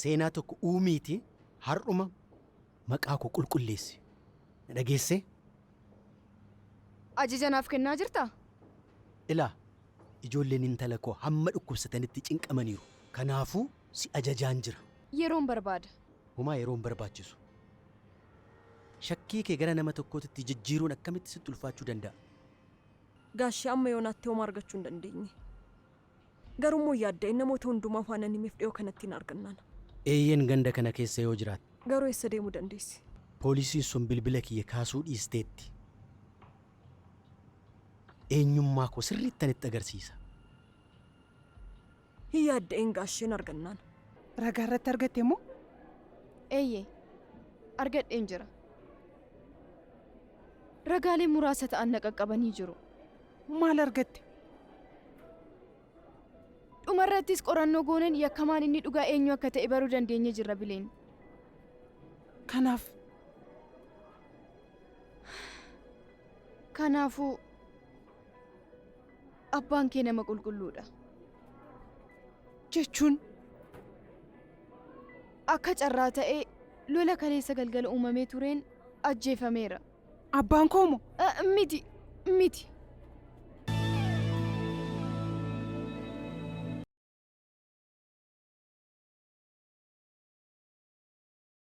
seenaa tokko uumiiti har'uma maqaa koo qulqulleessi. Dhageesse? Ajaja naaf kennaa jirtaa? Ilaa ijoolleen intala koo hamma dhukkubsatanitti cinqamaniiru. Kanaafuu si ajajaan jira. Yeroon barbaada. Homaa yeroon barbaachisu. Shakkii kee gara nama tokkootti jijjiiruun akkamitti sitti ulfaachuu danda'a? Gaashee amma yoonaatti homaa argachuu hin dandeenye. Garuu yaadda namoota hundumaa faana nimiif dhiyoo kanatti hin argannaan. Eeyyeen ganda kana keessa yoo jiraate. Garuu eessa deemuu dandeessi? Poolisiin sun bilbila kiyya kaasuu dhiisteetti. Eenyummaa koo sirriitti agarsiisa. Hin yaadda'een gaasheen argannaan. Ragaa irratti argatte moo? Eeyyee argadheen jira. Ragaalee muraasa ta'an na qaqqabanii jiru. Maal argatte? Dhumarrattis qorannoo goonan yakkamaan inni dhugaa eenyu akka ta'e baruu dandeenye jirra Bileen. Kanaafuu abbaan kee nama qulqulluudha. Jechuun akka carraa ta'ee lola kaleessa galgala uumamee tureen ajjeefameera. Abbaan koo moo? Miti.